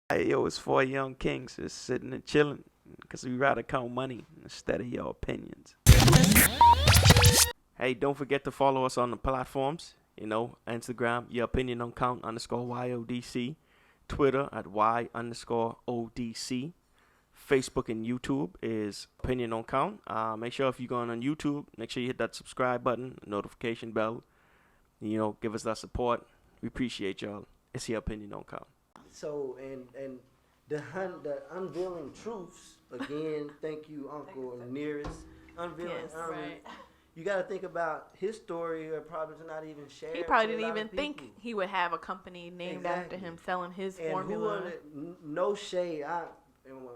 Hey, yo, it's four young kings just sitting and chilling because we rather count money instead of your opinions. Hey, don't forget to follow us on the platforms. Instagram, your opinion on count underscore YODC. Twitter at Y underscore ODC. Facebook and YouTube is opinion on count. Make sure if you're going on YouTube, make sure you hit that subscribe button, notification bell. Give us that support. We appreciate y'all. It's your opinion on count. So and the unveiling truths again. Thank you, Uncle Nearest. Unveiling. Yes, right. You got to think about his story. Probably not even shared. He probably to a didn't lot even of people. think he would have a company named after him selling his and formula. No shade.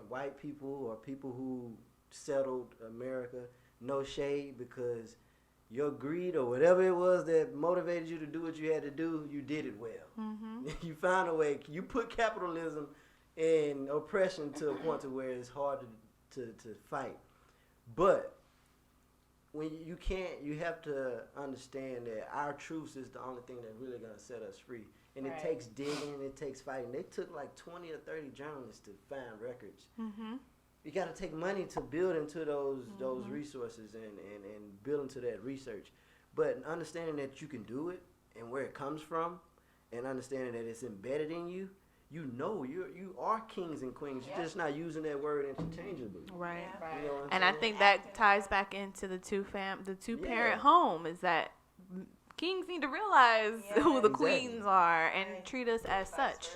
White people or people who settled America. No shade, because your greed or whatever it was that motivated you to do what you had to do, you did it well. Mm-hmm. You found a way. You put capitalism and oppression to a point to where it's hard to fight. But when you can't, you have to understand that our truth is the only thing that's really going to set us free. And It takes digging, it takes fighting. They took like 20 or 30 journalists to find records. Mm-hmm. You got to take money to build into those resources and build into that research. But understanding that you can do it and where it comes from, and understanding that it's embedded in you, you are kings and queens. You're just not using that word interchangeably. Right. You know what I'm And I saying? think that ties back into the two-parent home, is that kings need to realize who the queens are and treat us as such.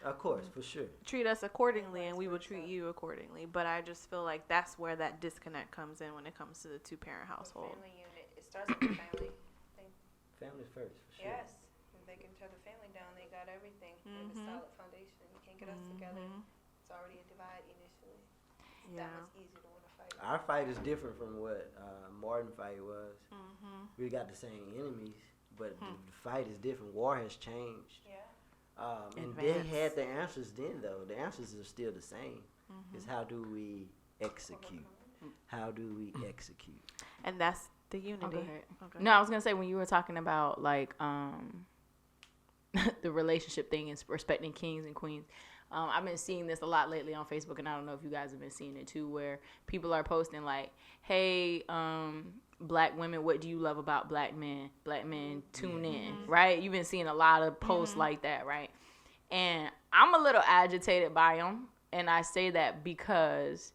Of course, for sure. Treat us accordingly, and we will treat you accordingly. But I just feel like that's where that disconnect comes in when it comes to the two-parent household. Family unit. It starts with the family. Family first, for sure. Yes. If they can tear the family down, they got everything. They have a solid foundation. You can't get us together. It's already a divide initially. It's that much easier to win a fight. Our fight is different from what Martin fight was. We got the same enemies, but the fight is different. War has changed. Yeah. And they had the answers then, though. The answers are still the same. It's how do we execute? How do we execute? And that's the unity. Okay. No, I was gonna say, when you were talking about like the relationship thing and respecting kings and queens, I've been seeing this a lot lately on Facebook, and I don't know if you guys have been seeing it too, where people are posting like, "Hey, black women, what do you love about black men? Black men, tune in," right? You've been seeing a lot of posts like that, right? And I'm a little agitated by them, and I say that because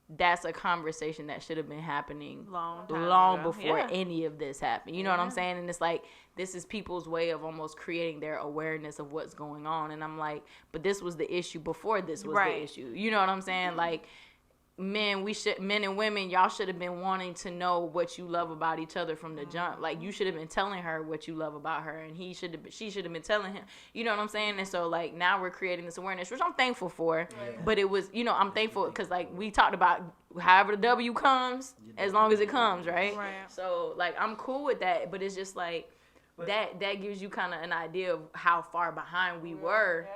that's a conversation that should have been happening long before any of this happened. You know what I'm saying? And it's like, this is people's way of almost creating their awareness of what's going on. And I'm like, but this was the issue before this was the issue. You know what I'm saying? Like, men and women, y'all should have been wanting to know what you love about each other from the jump. Like, you should have been telling her what you love about her, and she should have been telling him. You know what I'm saying? And so, like, now we're creating this awareness, which I'm thankful for. But it was, I'm thankful because, like, we talked about however the W comes, as long as it comes, right? So, like, I'm cool with that, but it's just like, that gives you kind of an idea of how far behind we were,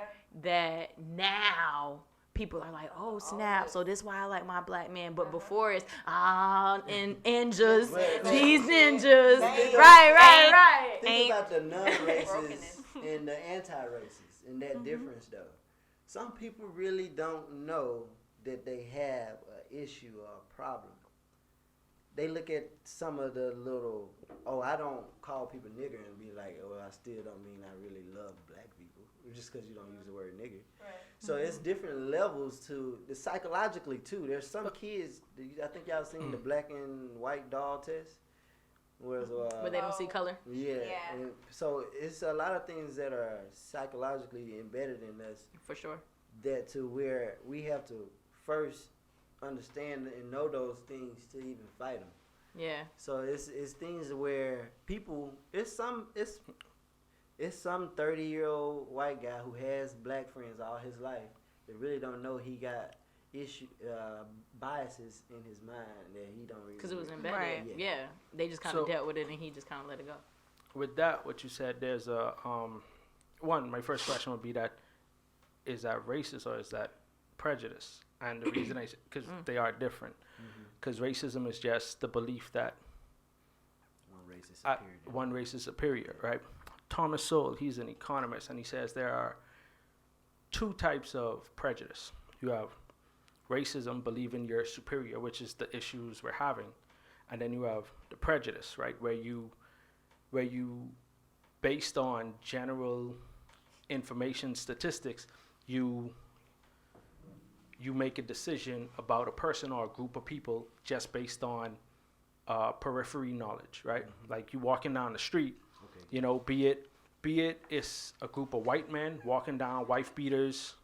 that now people are like, oh snap, so this is why I like my black man. But before it's and ninjas, these ninjas, right. Think about the non-racists and the anti-racists and that difference, though. Some people really don't know that they have an issue or a problem. They look at some of the little, I don't call people nigger and be like, I still don't mean I really love black people. Just because you don't use the word nigger. Right. So it's different levels to psychologically too. There's some kids, I think y'all seen the black and white doll test. Where they don't see color? Yeah. And so it's a lot of things that are psychologically embedded in us. For sure. That to where we have to first understand and know those things to even fight them. Yeah. So it's things where people, it's some 30-year-old white guy who has black friends all his life that really don't know he got biases in his mind that he don't really. Because it was embedded. Right. Yeah. They just kind of dealt with it, and he just kind of let it go. With that, what you said, there's a my first question would be that, is that racist or is that prejudice? And the reason because they are different. Because racism is just the belief that one race is superior, right? Thomas Sowell, he's an economist, and he says there are two types of prejudice. You have racism, believing you're superior, which is the issues we're having, and then you have the prejudice, right, where you based on general information, statistics, you make a decision about a person or a group of people just based on periphery knowledge, right? Like you walking down the street, you know, be it it's a group of white men walking down, wife beaters,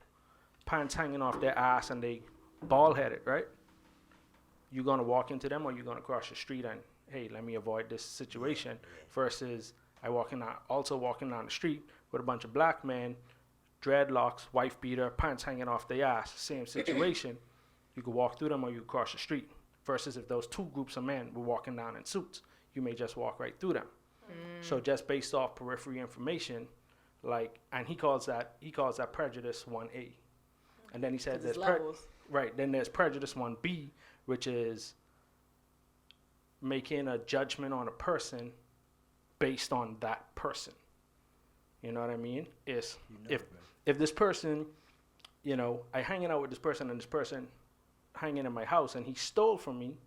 pants hanging off their ass, and they bald headed, right? You're gonna walk into them, or you're gonna cross the street and, hey, let me avoid this situation. Versus walking down the street with a bunch of black men, dreadlocks, wife beater, pants hanging off their ass, same situation. You could walk through them, or you could cross the street. Versus if those two groups of men were walking down in suits, you may just walk right through them. So just based off periphery information, like, and he calls that prejudice 1A. And then he said there's then there's prejudice 1B, which is making a judgment on a person based on that person. You know what I mean? If this person, you know, I hanging out with this person, and this person hanging in my house, and he stole from me,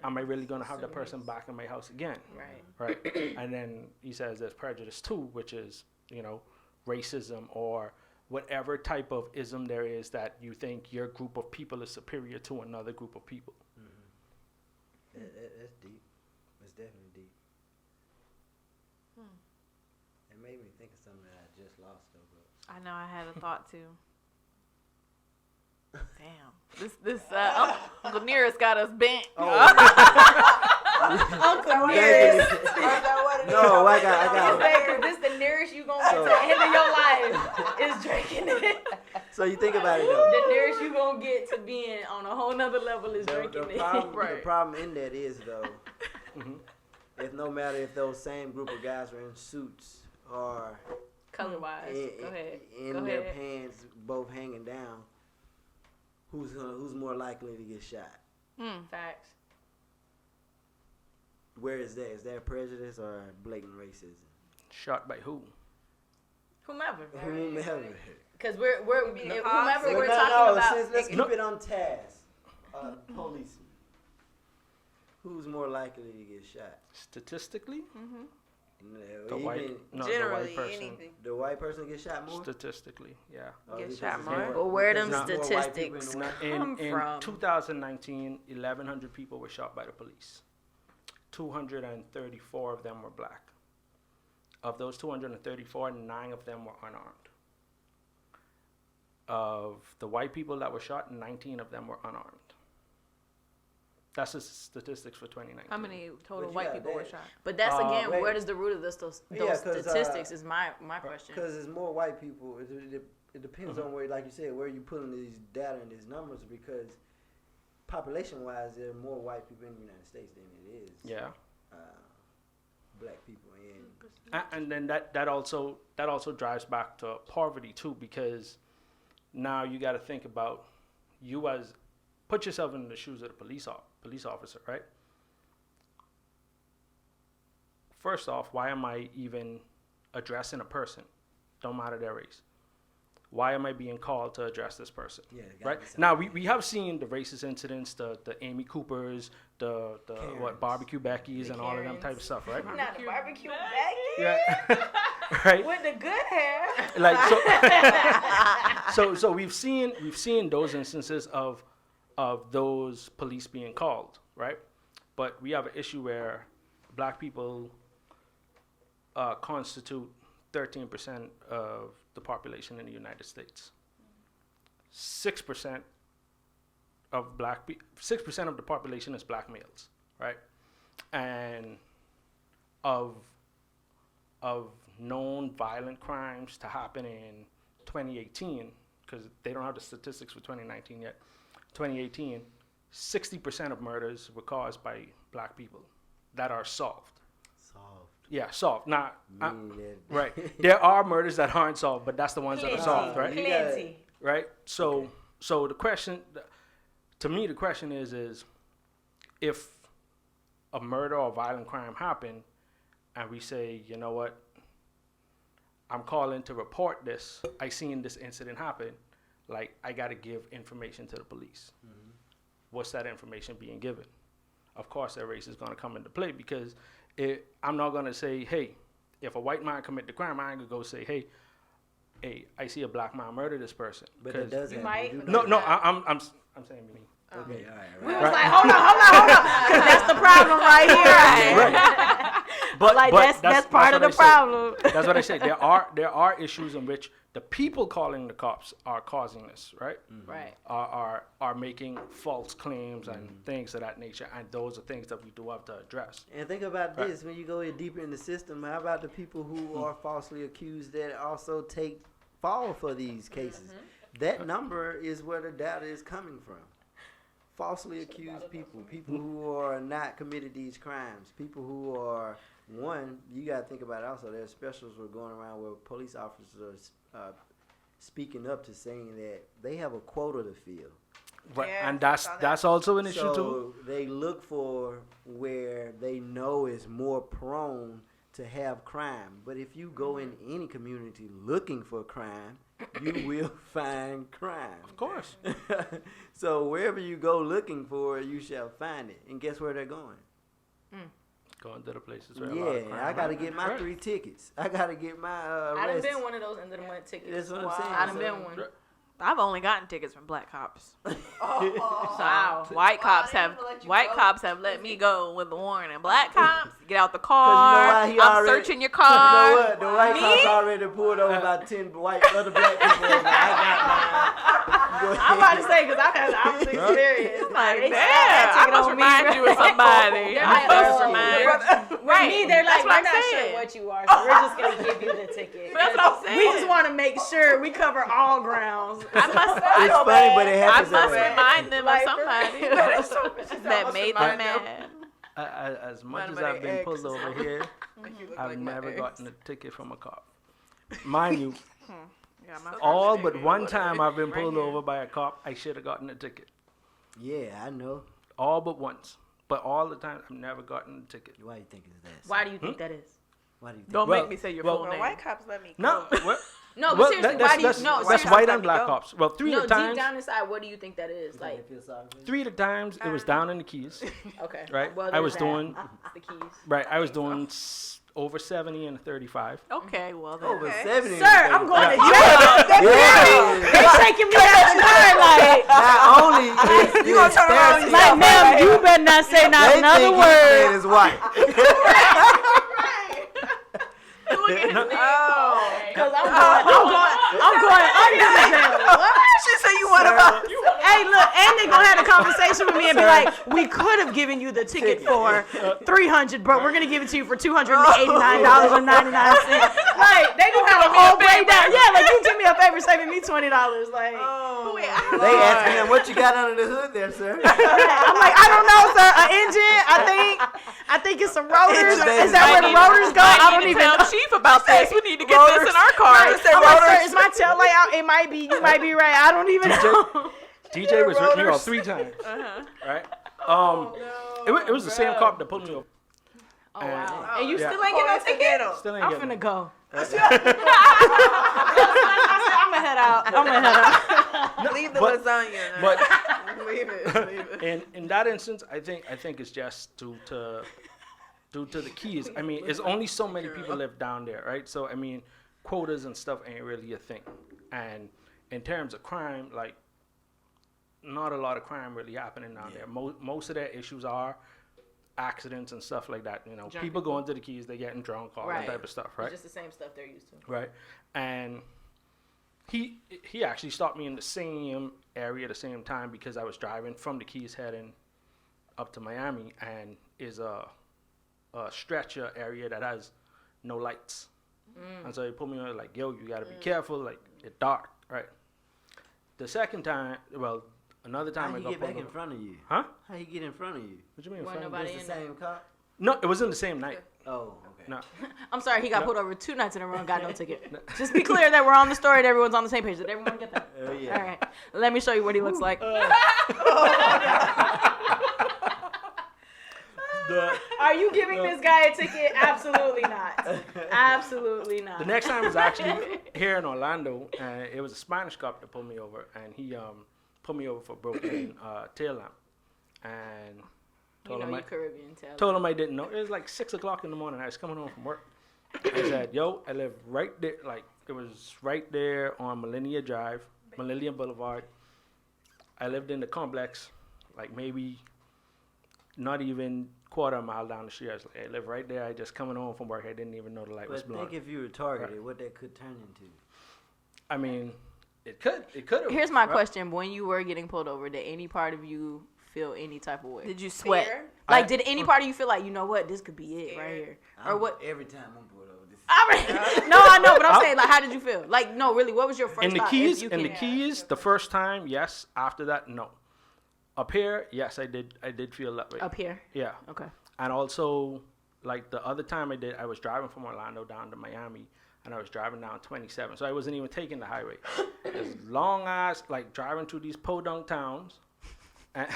am I really going to have that person back in my house again? Right. And then he says there's prejudice 2, which is, you know, racism or whatever type of ism there is that you think your group of people is superior to another group of people. That's deep. That's definitely deep. It made me think of something that I just lost, though. But I know I had a thought too. Damn. This Uncle Nearest got us bent. Uncle Nearest. No, I got Because this the nearest you gonna get to the end of your life is drinking it. So you think about it, though. The nearest you gonna get to being on a whole nother level is drinking it. The problem in that is, though, if no matter if those same group of guys are in suits or Color wise, go ahead. In their pants, both hanging down, who's more likely to get shot? Facts. Where is that? Is that prejudice or blatant racism? Shot by who? Whomever. Because we're cops? whomever we're No, talking about. Let's keep it on task. Policeman. Who's more likely to get shot? Statistically? The Generally, the white person. anything. The white person gets shot more? Statistically, yeah. Get Because shot it's more? But where them because there's more white people in the statistics world. come In from? 2019, 1,100 people were shot by the police. 234 of them were black. Of those 234, 9 of them were unarmed. Of the white people that were shot, 19 of them were unarmed. That's the statistics for 2019. How many total But white yeah, people were that- shot? But that's again, wait. where does the root of those 'cause, statistics is my question. Because there's more white people. It depends on where, like you said, where you pulling these data and these numbers. Because population-wise, there are more white people in the United States than it is black people. And then that also drives back to poverty too, because now you got to think about you as put yourself in the shoes of the police officer, right? First off, why am I even addressing a person? Don't matter their race. Why am I being called to address this person? Yeah, right now we have seen the racist incidents, the Amy Coopers, the barbecue Beckys, and all of them type of stuff, right? Not the barbecue Becky. Yeah, right. With the good hair. Like so we've seen those instances of those police being called, right? But we have an issue where black people constitute 13% of the population in the United States. 6% of 6% of the population is black males, right? And of known violent crimes to happen in 2018, because they don't have the statistics for 2019 yet. 2018, 60% of murders were caused by black people that are solved. Yeah, solved. Not right. There are murders that aren't solved, but that's the ones that are solved, right? Plenty. Right. So the question, to me, the question is if a murder or violent crime happened, and we say, you know what, I'm calling to report this. I seen this incident happen. Like, I got to give information to the police. Mm-hmm. What's that information being given? Of course, that race is going to come into play because I'm not going to say, hey, if a white man commit the crime, I ain't going to go say, hey, I see a black man murder this person. But it does happen. I'm saying me. Okay, all right. We was like, hold on. Because that's the problem right here. Right. But that's part of the problem. That's what I say. There are issues in which the people calling the cops are causing this, right? Mm-hmm. Right. Are making false claims and things of that nature, and those are things that we do have to address. And think about this: when you go in deeper in the system, how about the people who are falsely accused that also fall for these cases? Mm-hmm. That number is where the data is coming from. Falsely accused people who are not committed these crimes, people who are, you got to think about it also, there's specials were going around where police officers are speaking up to saying that they have a quota to fill. Right, yeah, and that's also an issue too. So they look for where they know is more prone to have crime. But if you go in any community looking for crime, you will find crime. Of course. So wherever you go looking for it, you shall find it. And guess where they're going? Going to the places where a lot of crime. I got to get my 3 tickets. I got to get my I done been one of those end of the month tickets. That's what I'm saying. I done been one. I've only gotten tickets from black cops. Wow. White cops have let me go with a warning. Black cops, get out the car. You know I'm searching your car. You know what? The white cops already pulled over about 10 other black people. I'm about to say, because I'm experienced. Like, damn, I must remind you of somebody. Right. Me, they're like, we're not sure what you are, so we're just going to give you the ticket. That's what I'm saying. We just want to make sure we cover all grounds. It's funny, but it happens. I must remind them of somebody that made them mad. As much as I've been pulled over here, I've never gotten a ticket from a cop. Mind you, all but one time I've been pulled over by a cop, I should have gotten a ticket. Yeah, I know. All but once. But all the time, I've never gotten a ticket. Why do you think it's that? Why do you think that is? Why do you think Don't make me say your full name. White cops let me go. No, no, but seriously, why do you know? That's white and black cops. Well, three of the times. Deep down inside, what do you think that is? Like 3 of the times, it was down in the Keys. Okay. Right. Well, I was doing the Keys. Right. I was doing over 70 and 35. Okay, well then. Over 70. Sir, I'm going to jail. They're shaking me out tonight. Like, not only is you gonna turn around, like, ma'am, you better not say not another word. Is white. Look at his name. Because I'm going under the jail. She said you want to. Hey, look, and they're going to have a conversation with me and be like, we could have given you the ticket for $300, but we're going to give it to you for $289.99. Like, they do have a whole breakdown. Yeah, like, you do me a favor saving me $20. Like, they asked me, what you got under the hood there, sir? I'm like, I don't know, sir. An engine, I think it's some rotors. Is that where the rotors go? I don't even know. Chief about this. We need to get this in our car. I'm like, sir, is my tail layout? It might be. You might be right. I don't even know. DJ was with me all 3 times. Right? It was the same cop that pulled me over. Oh, wow. And you still ain't getting no ticket? Still ain't I'm getting finna it. go. I'm gonna head out. Leave the lasagna. But leave it. in that instance, I think it's just due to the Keys. I mean, it's only so many people live down there, right? So I mean, quotas and stuff ain't really a thing. And in terms of crime, like, not a lot of crime really happening down there. Most of their issues are accidents and stuff like that. You know, people going to the Keys, they getting drunk, all that type of stuff, right? It's just the same stuff they're used to. Right. And he actually stopped me in the same area at the same time because I was driving from the Keys heading up to Miami, and is a stretcher area that has no lights. And so he put me on like, yo, you gotta be careful, like, it's dark, right? The second time, another time How I you got get back pulled in over. front of you? Huh? How you get in front of you? What you mean? Wasn't friend? nobody It's in the there. same cop? No, it was in the same night. Oh, okay. No. I'm sorry, he got pulled over 2 nights in a row and got no ticket. Just be clear that we're on the story and everyone's on the same page. Did everyone get that? Oh, yeah. All right. Let me show you what he looks like. Are you giving this guy a ticket? Absolutely not. Absolutely not. The next time was actually here in Orlando, and it was a Spanish cop that pulled me over, and he pulled me over for broken tail lamp, and told him I didn't know. It was like 6 o'clock in the morning. I was coming home from work. I said, "Yo, I live right there. Like it was right there on Millennia Boulevard. I lived in the complex, like maybe not even quarter of a mile down the street. I was like, I live right there. I just coming home from work. I didn't even know the light was blowing. But think if you were targeted, what that could turn into. I mean, it could have. Here's my question. When you were getting pulled over, did any part of you feel any type of way? Did you sweat? Fear? Like, did any part of you feel like, you know what, this could be it right here? Or what? Every time I'm pulled over. No, I know, but I'm saying, like, how did you feel? Like, no, really, what was your first In the thought? keys, the first time, yes. After that, no. Up here, yes, I did feel that way. Up here? Yeah. Okay. And also, like the other time I was driving from Orlando down to Miami, and I was driving down 27, so I wasn't even taking the highway. This long ass, like driving through these podunk towns, and,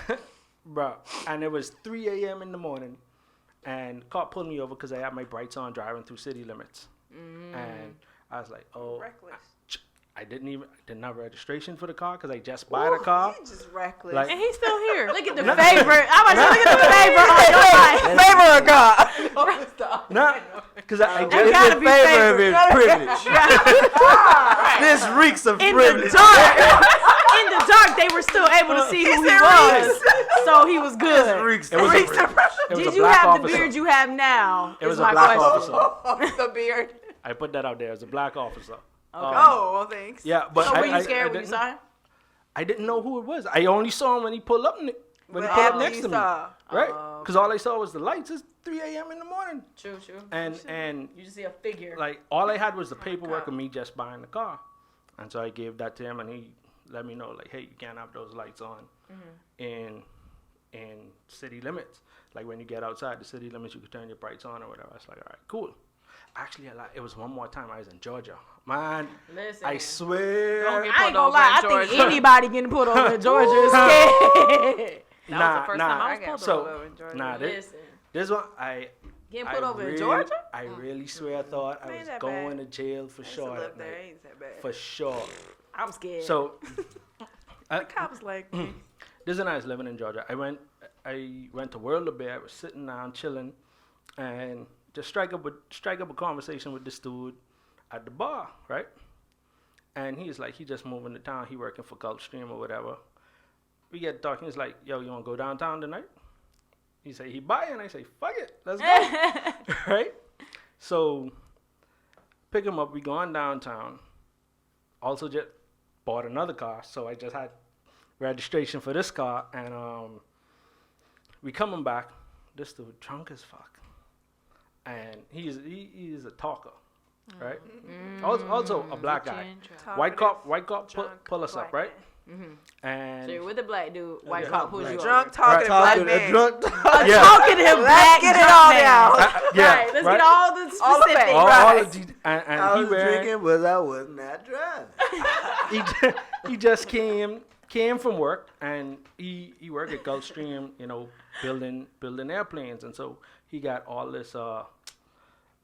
bro, and it was 3 a.m. in the morning, and the cop pulled me over because I had my brights on driving through city limits, and I was like, oh, Reckless. I didn't have registration for the car because I just bought the car. You're just reckless. Like, And he's still here. Look at the favorite. I'm about to say, look at the favorite on your life. Favor of God. no, because I It's just gotta in be favor of favored. his privilege. This reeks of In privilege. the dark. In the dark, they were still able to see who he was. So he was This good. reeks It of was a- privilege. it was Did a you black have officer. the beard you have now? It was is a my black question. officer. The beard. I put that out there as a black officer. Oh, well, thanks. Yeah, but So were you I scared when you didn't- saw him? I didn't know who it was. I only saw him when he pulled up next to me, right? Oh, Because all I saw was the lights. It's 3 a.m. in the morning, True. and You just see a figure. like all I had was the paperwork of me just buying the car, and so I gave that to him, and he let me know like, hey, you can't have those lights on in city limits. Like when you get outside the city limits, you can turn your brights on or whatever. I was like, all right, cool. Actually, it was one more time. I was in Georgia. Man, Listen. I swear. Don't get I ain't pulled gonna over lie. in I think Georgia. anybody getting pulled over in Georgia is scared. That was the first time I was pulled So, over in Georgia. Listen. this one, Getting pulled over in Georgia? I really swear I thought I Ain't was that going bad. to jail for I used to sure. live that there. night. Ain't that bad. For sure. I'm scared. So, The cops like me. this and I was living in Georgia. I went to World of Bear. I was sitting down chilling, and just strike up a conversation with this dude at the bar, right? And he's like, he just moving to town. He working for Gulfstream or whatever. We get talking. He's like, yo, you want to go downtown tonight? He say he buying. I say, fuck it, let's go. Right? So pick him up. We going downtown. Also just bought another car, so I just had registration for this car, and we coming back. This dude drunk as fuck, and he is a talker, right? Also a black guy. White cop pull us up, right? And So you're with a black dude, white cop pulls you over. Drunk talking black man. yeah, Talking to him black get it drunk all man. down. yeah, Right, let's right? get all the All of it. specifics. all of these, and I he was wearing, drinking, but I was not driving. he just came from work, and he worked at Gulfstream, building airplanes, and so he got all this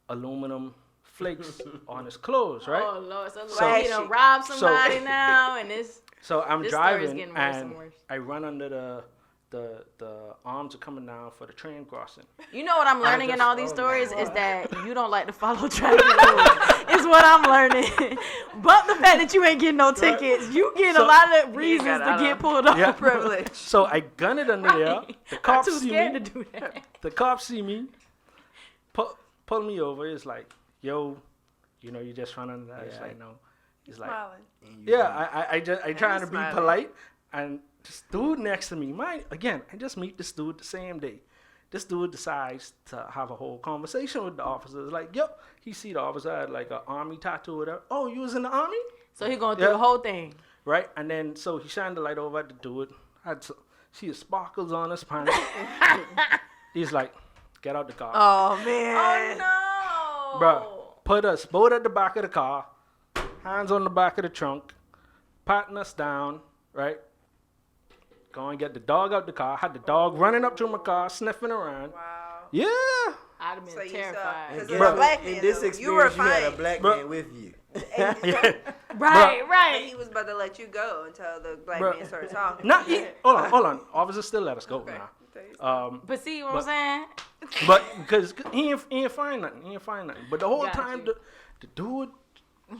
aluminum flakes on his clothes, right? Oh Lord, so So- like he done robbed so- somebody now, and this. So I'm This story is driving, getting worse and and worse. I run under the arms are coming down for the train crossing. You know what I'm learning in just- all these stories is that you don't like to follow traffic rules. Is what I'm learning. But the fact that you ain't getting no tickets, you get a So- lot of reasons got to get pulled over. Yeah. Privilege. So I gun it under there. The I'm cops too see scared me. to do that. The cops see me. Pull me over. It's like, yo, you just run under that. It's like, no. He's like, Smiling. yeah. I trying to be smiling. polite, and this dude next to me. I just meet this dude the same day. This dude decides to have a whole conversation with the officers. Like, yep, he see the officer had like an army tattoo or whatever. Oh, you was in the army? So he going through Yeah. the whole thing. Right? And then, so he shined the light over at the dude. See the sparkles on his pants. He's like, get out the car. Oh, man. Oh no. Bruh, put us both at the back of the car, hands on the back of the trunk, patting us down, right? Go and get the dog out the car. Had the dog running up to my car, sniffing around. Wow. Yeah. I'd have been So you saw- terrified. Because Guess as a what? black In man, this though, experience, you were you had a fine. black Bruh. man with you. Yeah. Right, But right. he was about to let you go until the black Bruh. man started talking. Not hold on. Officer still let us go now. But see what I'm saying? But because he ain't find nothing. But the whole Got time you. the dude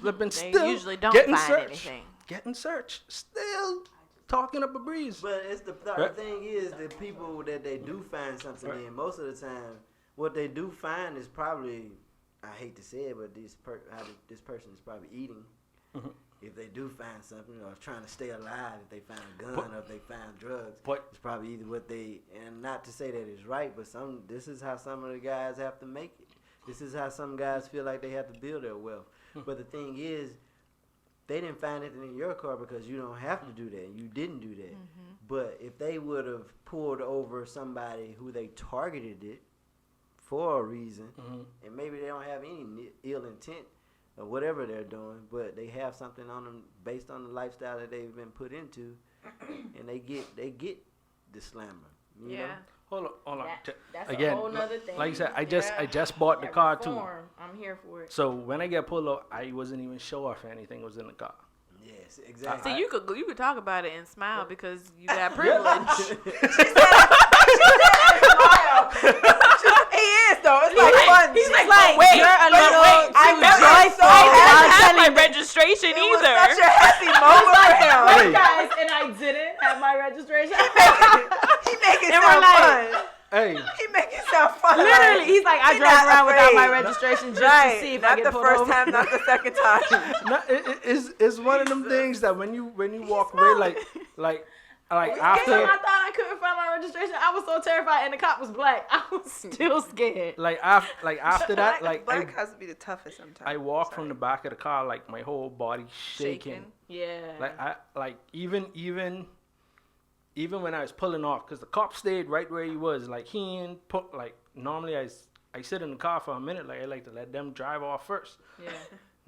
flipping They still usually don't getting find searched, anything. getting searched, still talking up a breeze. But it's the Right. thing is, the people that they do find something Right. in, most of the time, what they do find is probably, I hate to say it, but this person is probably eating. Mhm. If they do find something, or trying to stay alive, if they find a gun, or if they find drugs, But- it's probably either what they, and not to say that it's right, but this is how some of the guys have to make it. This is how some guys feel like they have to build their wealth. But the thing is, they didn't find anything in your car because you don't have to do that. You didn't do that. But if they would have pulled over somebody who they targeted it for a reason, and maybe they don't have any ill intent or whatever they're doing, but they have something on them based on the lifestyle that they've been put into, and they get the slammer. You know? Hold on. That's Again, a whole nother thing. like I said, I just bought the That car reform, I'm here for it. too. So when I get pulled up, I wasn't even sure if anything was in the car. Yes, exactly. So you could talk about it and smile because you got privilege. He is though. It's like fun. He's She's like, wait, you're a but little wait, too I never joyful. saw I him. didn't have my registration It was either. such a happy moment for him. Hey. Guys, and I didn't have my registration. He make it And we're sound like- fun. Hey, He make it sound fun. Literally, he's like, I He drove not around without my afraid. registration just Right. to see if I Not get the pulled first over. time, not the second time. it's one of them things that when you walk away like After after I thought I couldn't find my registration, I was so terrified, and the cop was black. I was still scared. after that Black has to be the toughest sometimes. I walked from the back of the car like my whole body shaking. Yeah. Even when I was pulling off, because the cop stayed right where he was. Like he ain't put normally I sit in the car for a minute. Like I like to let them drive off first. Yeah.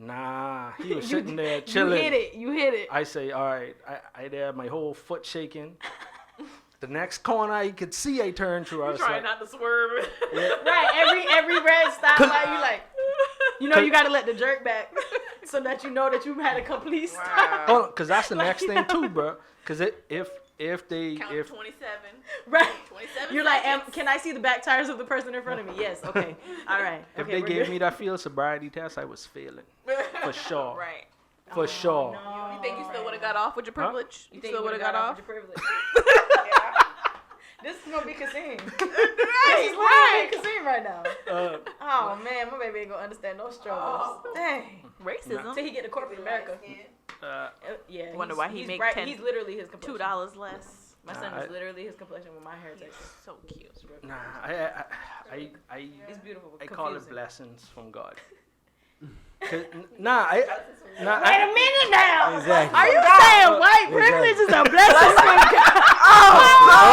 Nah, he was sitting there chilling. You hit it. I say, all right, I there, my whole foot shaking. The next corner I could see, I turned through. I was Trying like, not to swerve. Right, every red stoplight, you like, you gotta let the jerk back so that you know that you had a complete stop. hold on, because that's the next thing too, bro. Because if they Count if 27. Right. 27 You're like, seconds. can I see the back tires of the person in front of me? Yes. Okay. All right. if Okay, they we're gave good. me that field sobriety test, I was failing for sure. Right. For sure. You think you still would have got off with your privilege? You You think still would have got off? with your privilege? Yeah. This is gonna be Kasim. Right. Kasim right now. Uh, Oh man, my baby ain't gonna understand those struggles. Dang. Racism. Till he get to corporate America. Yeah. Wonder he's- why he he's make bright- 10 He's literally his complexion. $2 less. My son is literally his complexion with my hair texture. So cute. nah, I It's beautiful. I call it confusing. blessings from God. Wait Wait a minute now. Exactly. Are you saying white Exactly. privilege is a blessing from God?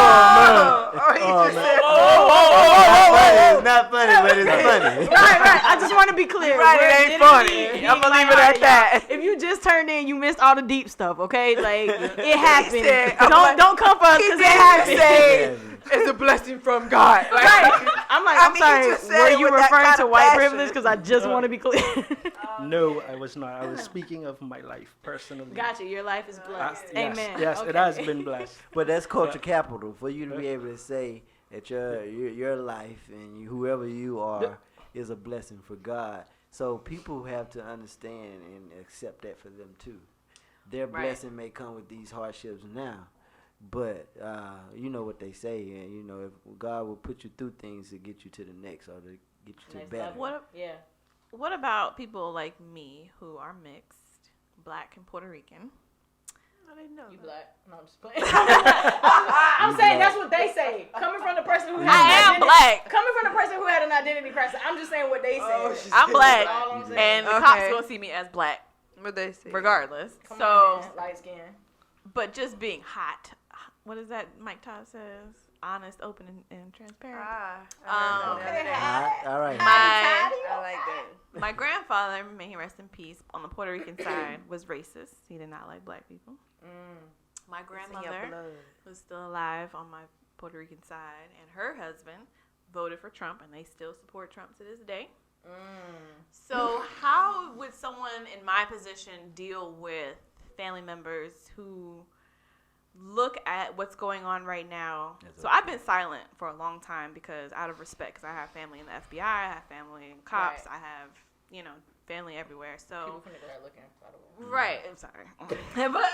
It's not funny, but it's funny. Right. I just want to be clear. Right, We're it ain't funny. literally I'ma being leave it at lighthearted, that. y'all. If you just turned in, you missed all the deep stuff. Okay, like it happened. said, Don't come for us He because did it have to happened. say it's a blessing from God. Like, Right. I'm like, I I'm mean, he sorry. just said Were it you with that referring kind to of white passion. privilege? Because I just want to be clear. no, I was not. I was speaking of my life personally. Gotcha. Your life is blessed. Yes, Amen. yes, Okay. it has been blessed. But that's culture capital for you to be able to say that your life and whoever you are is a blessing for God. So people have to understand and accept that for them too. Their Right. blessing may come with these hardships now, but you know what they say, and you know if God will put you through things to get you to the next or to get you to Next better. level. Yeah. What about people like me who are mixed, black and Puerto Rican? I didn't know You that. black? No, I'm just playing. I'm saying that's what they say. Coming from the person who had I an am identity- black. Coming from the person who had an identity crisis. I'm just saying what they say. I'm black, That's all I'm saying. and the Okay. cops gonna see me as black what they say. regardless. Come So, on, man. Light skin. but just being hot. What is that Mike Todd says? Honest, open, and transparent. Okay. All right. I like that. My grandfather, may he rest in peace, on the Puerto Rican side was racist. He did not like black people. My It's in your grandmother, blood. who's still alive on my Puerto Rican side, and her husband, voted for Trump, and they still support Trump to this day. So how would someone in my position deal with family members who look at what's going on right now? So I've been silent for a long time because out of respect, because I have family in the FBI, I have family in cops, I have, family everywhere. So People from the crowd looking, by the way. right, I'm sorry. But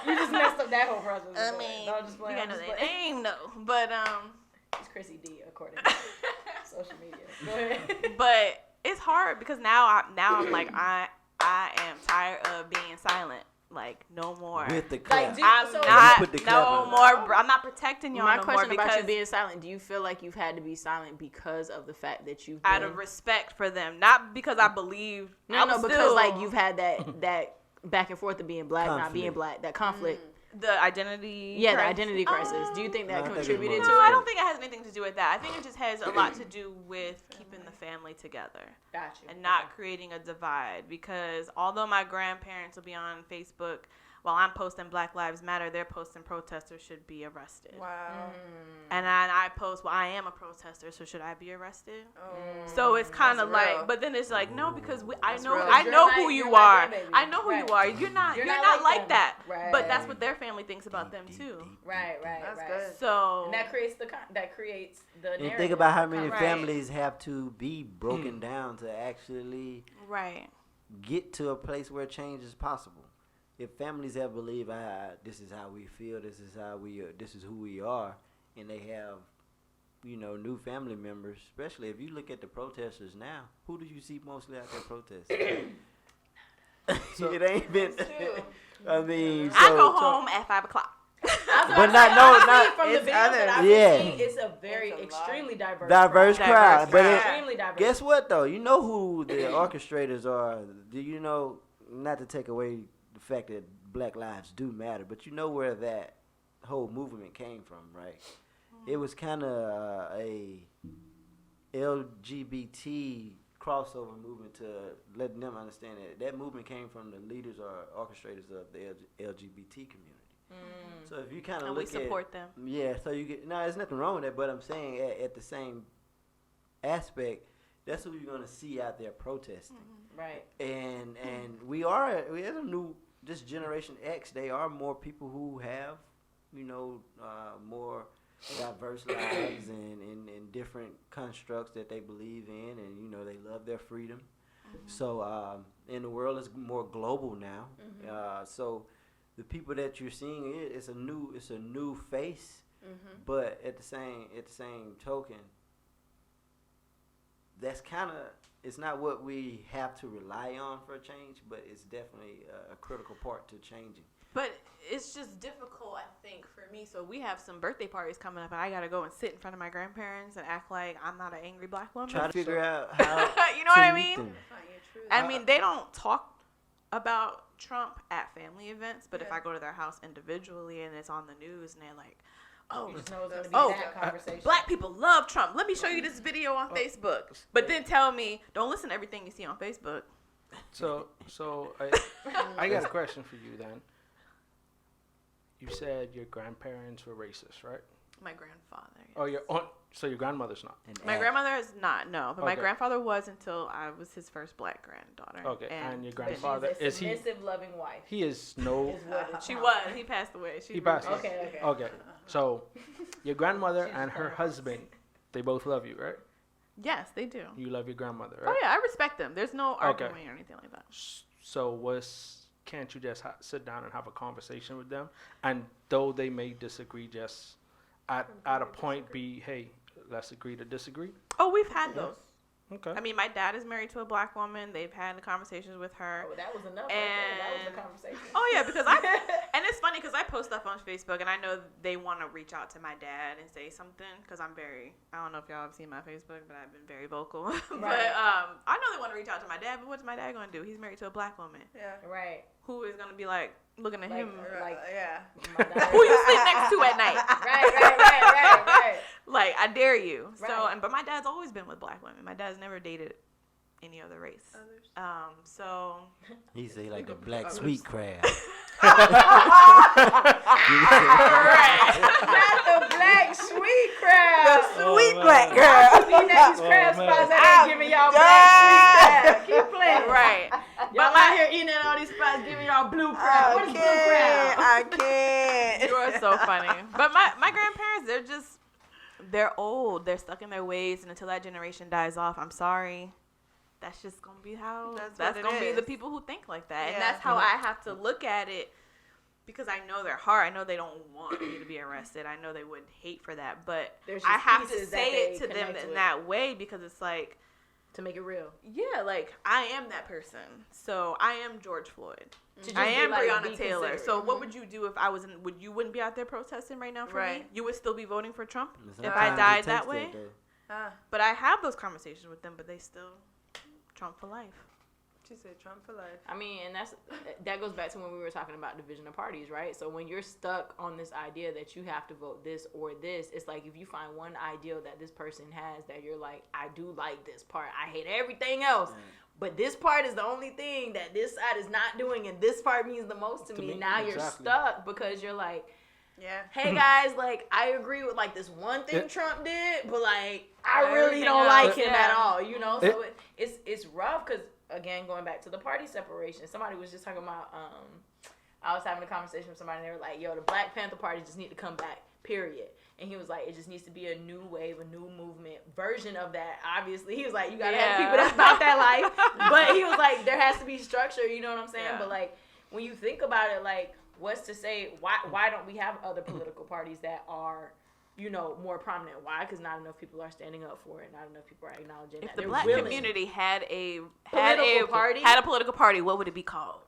you just messed up that whole process. I mean, you gotta know their name, though. But it's Chrissy D, according to social media. Go ahead. But it's hard because now I'm like I am tired of being silent. Like no more. With the clap. I'm not protecting y'all My no question more about because you being silent, do you feel like you've had to be silent because of the fact that you've out of respect for them, not because I believe. Because like you've had that back and forth of being black, conflict. not being black, that conflict. The identity. Yeah, the identity crisis. Do you think that contributed to No, it? I don't think it has anything to do with that. I think it just has a lot to do with keeping the family together. Got you. And not creating a divide. Because although my grandparents will be on Facebook while I'm posting Black Lives Matter, they're posting protesters should be arrested. Wow. And I post, well, I am a protester, so should I be arrested? Oh. So it's kind of That's like, real. but then it's like, no, because I That's know real. I know who you are. Baby. I know who Right. you are. You're not like them. that. Right. But that's what their family thinks about them too. Right. That's right. good. So And that creates the narrative. And think about how many Right. families have to be broken down to actually right. get to a place where change is possible. If families ever believe, this is how we feel, this is who we are, and they have, new family members, especially if you look at the protesters now, who do you see mostly out there protesting? It ain't been. I mean, I go home at 5 o'clock. But not from the it's videos other- that I've yeah. seen, it's a very It's a extremely diverse crowd. But extremely diverse. guess what though? You know who the orchestrators are. Do you know? Not to take away the fact that Black lives do matter, but you know where that whole movement came from, right? It was kind of a LGBT crossover movement to letting them understand that movement came from the leaders or orchestrators of the LGBT community. So if you kind of And look we support them. Yeah, so you get there's nothing wrong with that, but I'm saying at the same aspect, that's who you're gonna see out there protesting, Right. and we are a new this generation X. They are more people who have more diverse lives and different constructs that they believe in, and they love their freedom. So and the world is more global now. So the people that you're seeing, it's a new face, but at the same token, that's kind of, it's not what we have to rely on for a change, but it's definitely a critical part to changing. But it's just difficult, I think, for me. So we have some birthday parties coming up, and I got to go and sit in front of my grandparents and act like I'm not an angry Black woman. Try to figure out how you know what I to meet mean? them. I mean, they don't talk about Trump at family events, but if Yeah. I go to their house individually and it's on the news and they're like, oh, You just know it's gonna be Oh, that conversation. Black people love Trump. Let me show you this video on Facebook. But then tell me, don't listen to everything you see on Facebook. So I got a question for you then. You said your grandparents were racist, right? My grandfather. Oh, so your grandmother's not. My grandmother is not, no. But my Okay. grandfather was until I was his first Black granddaughter. Okay, and your But grandfather, she's a is he? submissive, loving wife. He is no. Is what it She sounds was. like. He passed away. She He passed really- away. Okay. Okay, so your grandmother She's and her fine. husband, they both love you, right? Yes, they do. You love your grandmother, Oh right? yeah, I respect them. There's no Okay. arguing or anything like that. So can't you just sit down and have a conversation with them? And though they may disagree, just at a point be, hey, let's agree to disagree. Oh, we've had those. Okay. I mean, my dad is married to a Black woman. They've had the conversations with her. Oh, that was enough. Right there. That was the conversation. Oh yeah, because and it's funny because I post stuff on Facebook and I know they want to reach out to my dad and say something because I don't know if y'all have seen my Facebook, but I've been very vocal. But I know they want to reach out to my dad, but what's my dad going to do? He's married to a Black woman. Yeah. Right. Who is going to be like looking at him? Like, yeah. Who you sleep next to at night? Right. Like, I dare you. So, Right. but my dad's always been with Black women. My dad's never dated any other race. So. He say like a black sweet crab. Right. Not the black sweet crowd. Sweet black girl. blue crab. What is blue crab? I can't. You are so funny. But my grandparents, they're old. They're stuck in their ways, and until that generation dies off, I'm sorry. That's just going to be how, that's going to be the people who think like that. Yeah. And that's how I have to look at it, because I know their heart. I know they don't want me to be arrested. I know they would hate for that. But I have to say it to them in that way, because it's like, to make it real. yeah, like, I am that person. So I am George Floyd. I am Breonna Taylor. So what would you do if I wasn't? You wouldn't be out there protesting right now for me? You would still be voting for Trump if I died that way? But I have those conversations with them, but they still Trump for life. She said Trump for life. I mean, and that goes back to when we were talking about division of parties, right? So when you're stuck on this idea that you have to vote this or this, it's like if you find one ideal that this person has that you're like, I do like this part, I hate everything else, but this part is the only thing that this side is not doing, and this part means the most to me. Now you're stuck because you're like, hey guys, like, I agree with like this one thing Trump did, but like I really don't like him at all, you know? So it's rough, because again, going back to the party separation, somebody was just talking about, I was having a conversation with somebody, and they were like, yo, the Black Panther Party just need to come back, period. And he was like, it just needs to be a new wave, a new movement version of that. Obviously, he was like, you gotta have people that's about that life. But he was like, there has to be structure, you know what I'm saying? But like, when you think about it, like, what's to say, why don't we have other political parties that are, you know, more prominent? Why? Because not enough people are standing up for it. Not enough people are acknowledging that. If the Black community had a political party, what would it be called?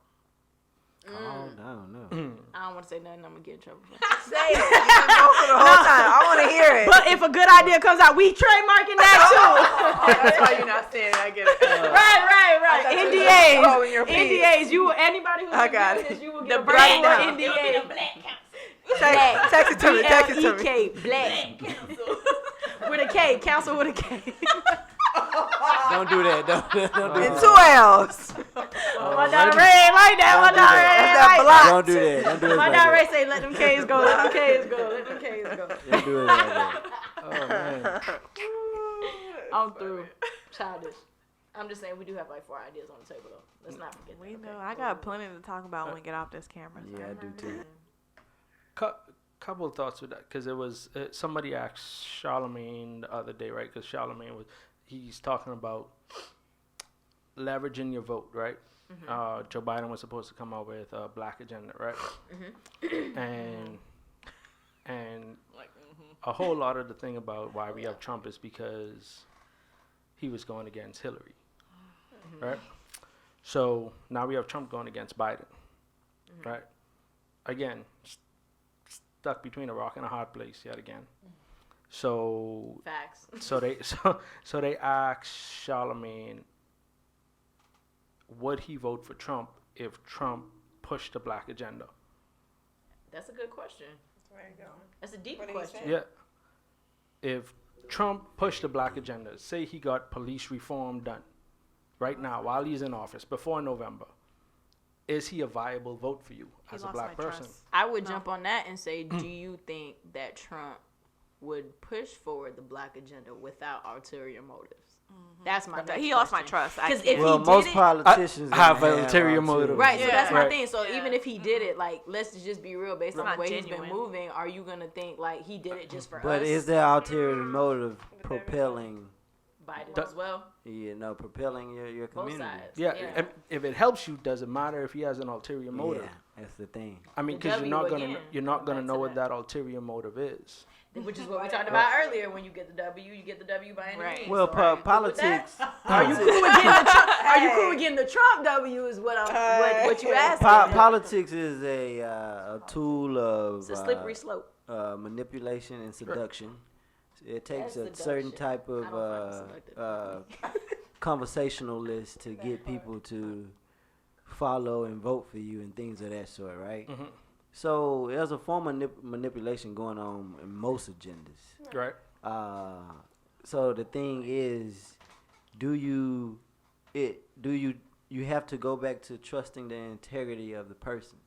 I don't know. I don't want to say nothing. I'm gonna get in trouble. Say it. You've been vocal the whole time. I want to hear it. But if a good idea comes out, we trademarking that too. That's why you're not saying it. I get it. Right. NDAs. You, anybody who's got doing it. this, you will The get a breakdown. NDA. Text it to me. Text it to me. BLEK, black. With a K. Council with a K. Don't do that. Don't do And that. 2 L's. My daughter Ray ain't like that. My daughter ain't That's like that block. Don't do that. Don't do it My like daughter that. Ray say, let them K's go. Let them K's go. Let them K's go. Don't do it like that. Oh man. I'm through. Childish. I'm just saying, we do have like 4 ideas on the table though. Let's not forget We that. know. I got plenty to talk about when we get off this camera. So. Yeah, I do too. Couple of thoughts with that, because it was somebody asked Charlemagne the other day, right? Because Charlemagne he's talking about leveraging your vote, right? Joe Biden was supposed to come out with a black agenda, right? And a whole lot of the thing about why we have Trump is because he was going against Hillary, right? So now we have Trump going against Biden, right? Again, stuck between a rock and a hard place yet again. So Facts. so they asked Charlemagne, would he vote for Trump if Trump pushed the black agenda? That's a good question. There you go. That's a deep What did he question. say? Yeah. If Trump pushed the black agenda, say he got police reform done right now while he's in office before November, is he a viable vote for you as a black person? Trust. I would jump on that and say, do you think that Trump would push forward the black agenda without ulterior motives? That's my next He lost my question. trust. Because if Well, he most did it, politicians have gonna ulterior ulterior motives. right, so that's my Right. thing. So even if he did it, like, let's just be real, based on the not way he's genuine. been moving, are you going to think, like, he did it just for But us? is there ulterior motive propelling? Biden as well? Propelling your Both community? sides. Yeah, if it helps you, does it matter if he has an ulterior motive? Yeah, that's the thing. I mean, The because you're not W gonna again, you're not gonna back know to what that. that ulterior motive is. Which is what we talked about earlier. When you get the W, you get the W by any Right. means. Well, So are you cool with politics. that? Are you cool with getting the Trump? Are you cool with getting the Trump W? Is what what you asking? Politics is a tool of It's a slippery slope. manipulation and seduction. It takes That's a certain seduction. type I of don't find it conversationalist to get people to follow and vote for you and things of that sort, right? Mhm. So there's a form of manipulation going on in most agendas. Right. So the thing is, you have to go back to trusting the integrity of the person,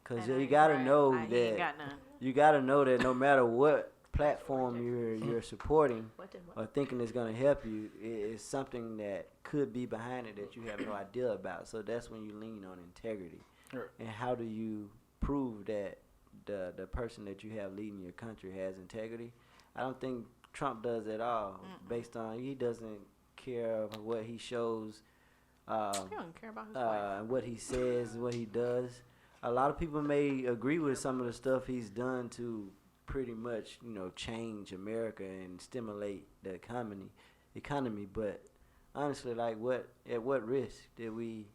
because And you gotta right. know He ain't that got none. you gotta know that no matter what platform you're supporting What did or thinking is gonna help you, it's something that could be behind it that you have no idea about. So that's when you lean on integrity. Sure. And how do you prove that the person that you have leading your country has integrity? I don't think Trump does at all. Based on he doesn't care of what he shows. He don't care about his wife. What he says, what he does. A lot of people may agree with some of the stuff he's done to pretty much, change America and stimulate the economy. But honestly, like, at what risk did we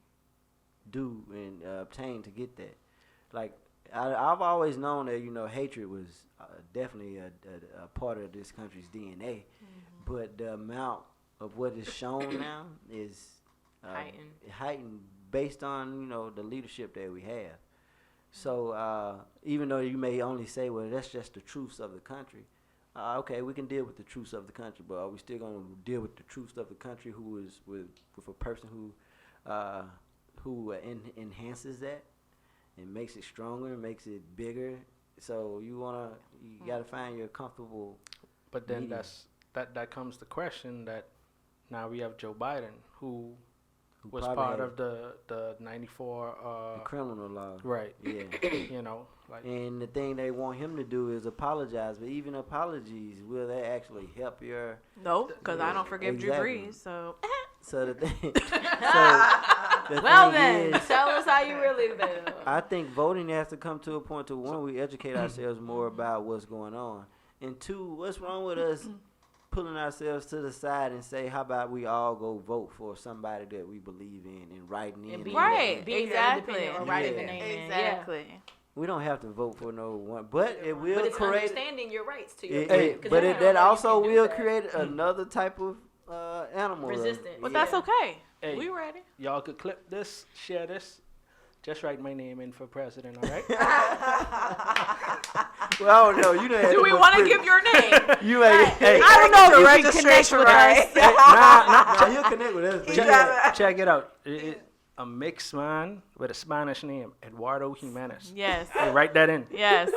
do and obtain to get that? Like, I've always known that hatred was definitely a part of this country's DNA, but the amount of what is shown now is heightened based on the leadership that we have. So even though you may only say, well, that's just the truths of the country, okay, we can deal with the truths of the country, but are we still going to deal with the truths of the country who is with a person who enhances that and makes it stronger, makes it bigger? So you got to find your comfortable. But then medium. that comes the question that now we have Joe Biden who was probably part had of the 94 the criminal law. right. Yeah. Like, And the thing they want him to do is apologize. But even apologies, will they actually help your? No, because I don't forgive Exactly. Drew Brees. So So the thing. Well thing then, is, tell us how you really feel. I think voting has to come to a point to one, we educate ourselves more about what's going on, and two, what's wrong with us pulling ourselves to the side and say, how about we all go vote for somebody that we believe in and writing in. And being, Right, being exactly. independent or writing the Yeah. name in. exactly. We don't have to vote for no one, but it will But it's create. understanding your rights to your That also will create another type of animal. resistance. But that's okay. Hey. We ready. y'all could clip this, share this. Just write my name in for president, all right? Well, I don't know. You know. Do we want to give your name? You ain't. Hey, I don't know The if you can connect registration, with right? us. nah, he'll connect with us. Check it out. A mixed man with a Spanish name, Eduardo Jimenez. Yes. Hey, write that in. Yes.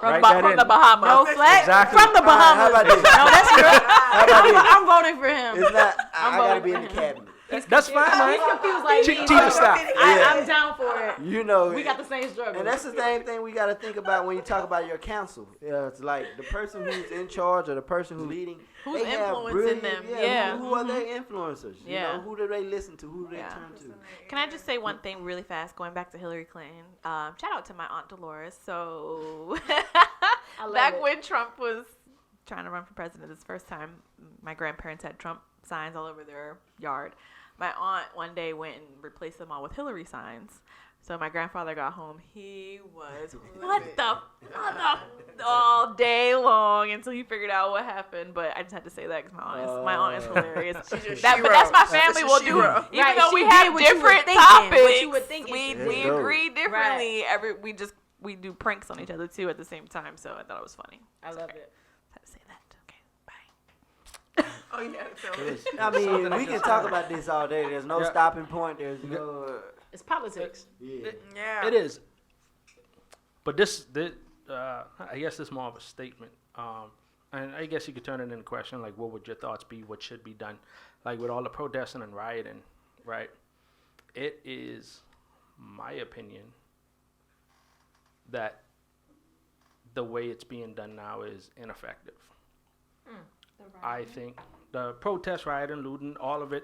Write that From in. the Bahamas. No flag Exactly. from the Bahamas. How about this? No, that's good. How about this? I'm voting for him. It's not. I gotta voting be for in the him. cabinet. That's fine, He's man. confused like me. Chief of staff. I'm down for it. You know. We got the same struggle. And that's the same thing we got to think about when you talk about your council. It's like the person who's in charge or the person who's leading. Who's they have influencing brilliant- them? Yeah. Yeah. Who are their influencers? Yeah. Who do they listen to? Who do they Yeah. turn to? Can I just say one thing really fast, going back to Hillary Clinton? Shout out to my Aunt Dolores. So love back it. when Trump was trying to run for president this first time, my grandparents had Trump signs all over their yard. My aunt one day went and replaced them all with Hillary signs. So my grandfather got home. He was what the all day long until he figured out what happened. But I just had to say that because my aunt is hilarious. But that's my family will do. Shiro. Even Right, though she we did have what you were different thinking, topics, what you were thinking we she would. agree differently. Right. We do pranks on each other too at the same time. So I thought it was funny. I love it. Had to say that. Okay, bye. Oh, yeah. So I mean, we can talk about this all day. There's no Yeah. stopping point. There's no. It's politics. Yeah. Yeah. It is. But this I guess it's more of a statement. And I guess you could turn it into a question like, what would your thoughts be? What should be done? Like with all the protesting and rioting, right? It is my opinion that the way it's being done now is ineffective. I think the protest, rioting, looting, all of it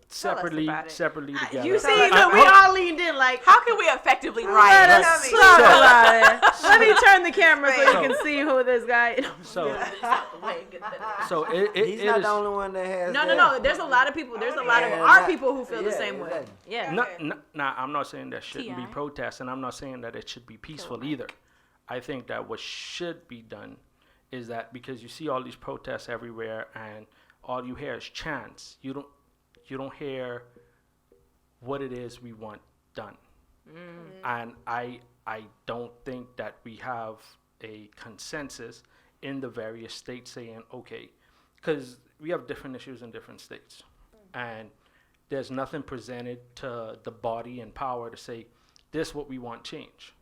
separately about it. together. You see, look, we all leaned in like. How can we effectively Let riot? us So- talk about it. Let me turn the camera so So- you can see who this guy is. So it He's not is the only one that has. No. There's a lot of people. There's a lot of Yeah, our not- people who feel the yeah, same way. exactly. Yeah. Nah, I'm not saying there shouldn't be TI. protests, and I'm not saying that it should be peaceful either. I think that what should be done is that because you see all these protests everywhere, and all you hear is chants. You don't hear what it is we want done. And I don't think that we have a consensus in the various states saying, okay, because we have different issues in different states. And there's nothing presented to the body and power to say, this is what we want change.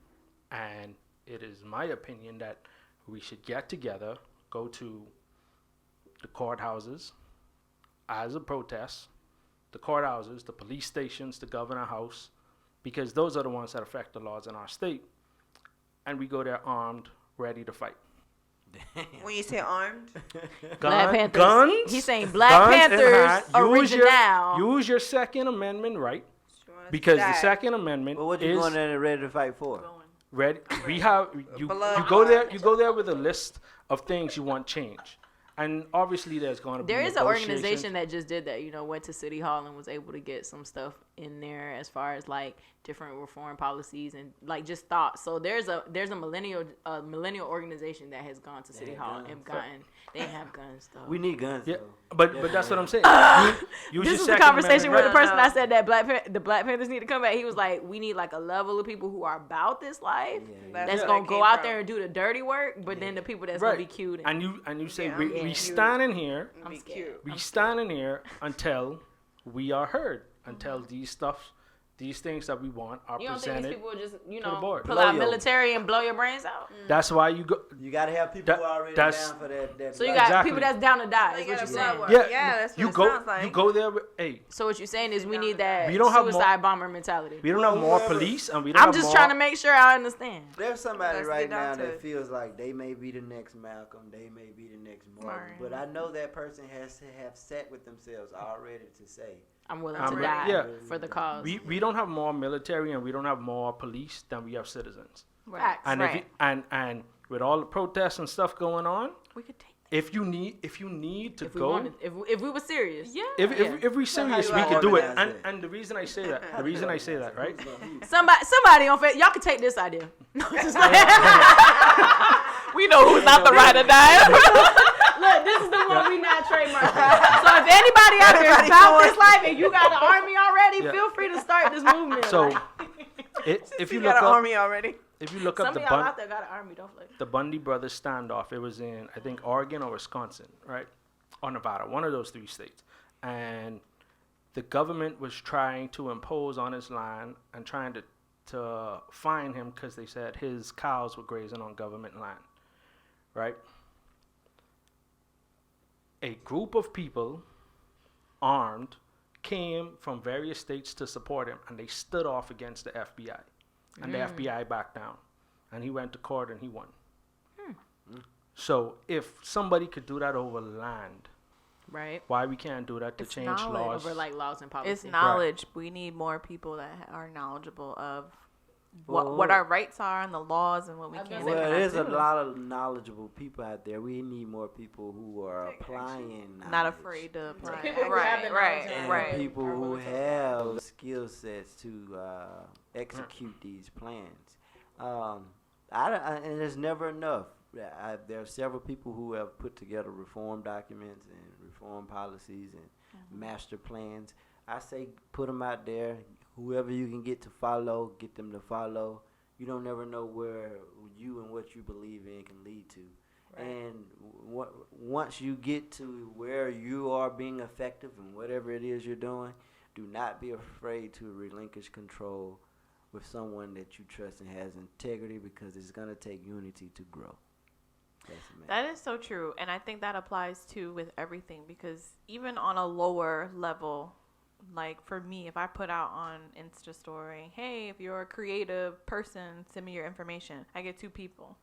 And it is my opinion that we should get together, go to the courthouses as a protest, the courthouses, the police stations, the governor house, because those are the ones that affect the laws in our state. And we go there armed, ready to fight. When you say armed, Black Panthers. Guns. He's saying Black guns in Panthers hand. original. Use your Second Amendment right, because the Second Amendment But what you is going there and ready to fight for? ready. We have you Blood. go there. You go there with a list of things you want change, and obviously there's going to be There is an negotiations. organization that just did that, went to City Hall and was able to get some stuff in there as far as like different reform policies and like just thoughts. So there's a millennial organization that has gone to City Hall and gotten they have guns though. We need guns. Yeah, though. but that's what I'm saying. Use This your is the Second conversation with Amendment the right. person I said that the Black Panthers need to come back. He was like, we need like a level of people who are about this life that's where gonna that go came out from. there and do the dirty work, but then the people that's Right. gonna be cute. And you say Yeah, we I'm standing here. I'm Be scared. cute. We standing here until we are heard. Until these things that we want are You don't think these presented. people just, the board. pull Blow out your- military and blow your brains out? That's why you go. You gotta have people That- who are already that's- down for that. So you got Exactly. people that's down to die. Is They what got you're a blood saying. work. Yeah, Yeah, that's what you it go. sounds like. You go there. Hey, So what you're saying is we need that We don't have suicide bomber mentality. we don't have more police, and we don't I'm have just more. trying to make sure I understand. There's somebody Let's right get down now to that it. feels like they may be the next Malcolm, they may be the next Martin, Right. but I know that person has to have sat with themselves already to say, I'm willing I'm to ready. die Yeah. for the cause. We don't have more military and we don't have more police than we have citizens. Facts. And if you, and with all the protests and stuff going on, We could take if you need to if we go, wanted, if we were serious. Yeah. if we serious, you we gonna could do it. organize it? And the reason I say that, right? Somebody on Facebook, y'all can take this idea. No, just like- We know who's not the ride or die. Look, this is the one we not trademarked. So if anybody out there is about this life and you got an army already, Yeah. feel free to start this movement. So Like, if You you got look an up, army already. if you look some up of the y'all out there got an army, don't flip. the Bundy brothers standoff, it was in I think Oregon or Wisconsin, right, or Nevada, one of those three states, and the government was trying to impose on his land and trying to fine him because they said his cows were grazing on government land, right? A group of people, armed, came from various states to support him, and they stood off against the FBI, and the FBI backed down, and he went to court and he won. So if somebody could do that over land, Right. why we can't do that to It's change knowledge. laws? Over like laws and policy. It's knowledge. We need more people that are knowledgeable of what our rights are and the laws and what we I was can. gonna and say, well, cannot there's a do. lot of knowledgeable people out there. We need more people who are applying knowledge. Not afraid to apply. People who right, have the right, knowledge and right. people who have skill sets to execute these plans. And there's never enough. There are several people who have put together reform documents and reform policies and master plans. I say put them out there. Whoever you can get to follow, get them to follow. You don't never know where you and what you believe in can lead to. Right. And once you get to where you are being effective in whatever it is you're doing, do not be afraid to relinquish control with someone that you trust and has integrity, because it's going to take unity to grow. That's it, man. That is so true. And I think that applies too with everything, because even on a lower level, like for me, if I put out on Insta story, hey, if you're a creative person, send me your information, I get 2 people.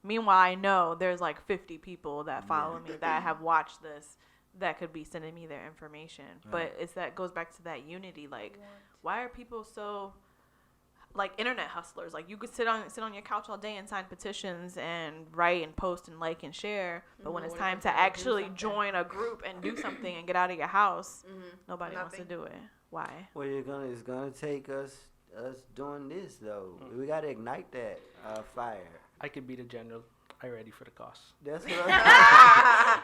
Meanwhile, I know there's like 50 people that follow me that have watched this that could be sending me their information. Right. But that goes back to that unity. Like, why are people so like internet hustlers? Like, you could sit on your couch all day and sign petitions and write and post and like and share, but when it's time to actually join a group and do something and get out of your house, nobody wants to do it. Why? Well, it's gonna take us doing this though. We gotta ignite that fire. I could be the general. I ready for the cause. That's what I'm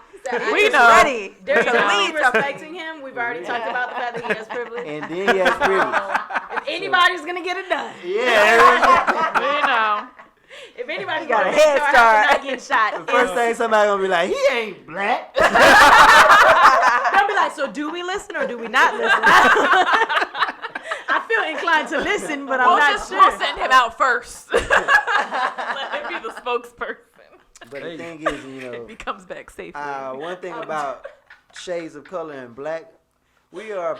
We He's know. ready. There's to a lead lead something. respecting him. We've already talked about the fact that he has privilege. And then he has privilege. If anybody's gonna get it done, Yeah. We know. if anybody got a gonna head make sure start. after not getting shot, The first thing somebody gonna be like, he ain't black. they'll be like, so do we listen or do we not listen? I feel inclined to listen, but I'm We'll not just sure. we'll send him out first. Let him be the spokesperson. But Hey. the thing is, you know, He comes back safely. one thing about shades of color and black, we are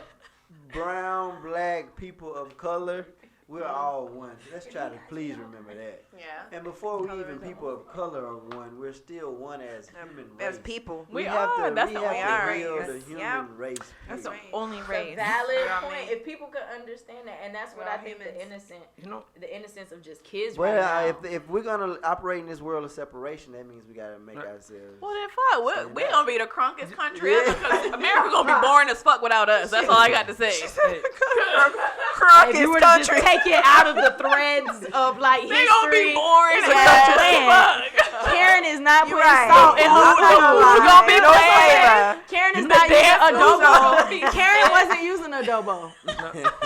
brown, black people of color. We're all one. Let's try to please remember that. Yeah. And before we even people of color are one, we're still one as human race. As people. We have are. to, That's we the have only to race. build the human Yeah. race. That's the period. only It's race. a valid You know what I point. mean? If people could understand that, and that's what We're I all think humans. the innocence of just kids Well, right now. if we're gonna operate in this world of separation, that means we gotta make Right. ourselves. Well, then fuck. We're Stand up. gonna be the crunkest country Yeah. ever because America gonna be boring as fuck without us. That's all I got to say. If you were to just take it out of the threads of like They gonna be history, boring it's as a plan. fuck. Karen is not You putting right. salt in And her who food. gonna be No playing? flavor. Karen is The not using dance adobo. moves. Karen wasn't using adobo.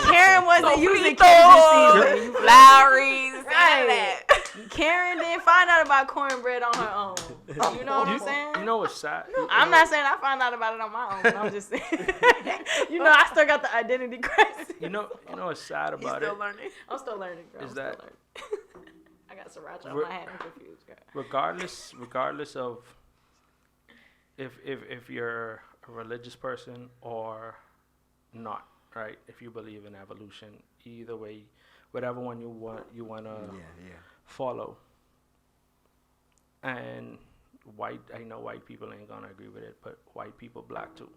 Karen wasn't using Sofritos, Cajun seasoning. Lowry's, none of Right. that. Karen didn't find out about cornbread on her own. You know what I'm saying? You know what's sad? I'm not saying I found out about it on my own. But I'm just saying. I still got the identity crisis. You know what's sad He's about still it? learning. I'm still learning, girl. Is I'm still that- learning. I got sriracha on Re- my hat. I'm confused, girl. Regardless of if you're a religious person or not, right? If you believe in evolution, either way, whatever one you wanna follow. And I know white people ain't gonna agree with it, but white people black too,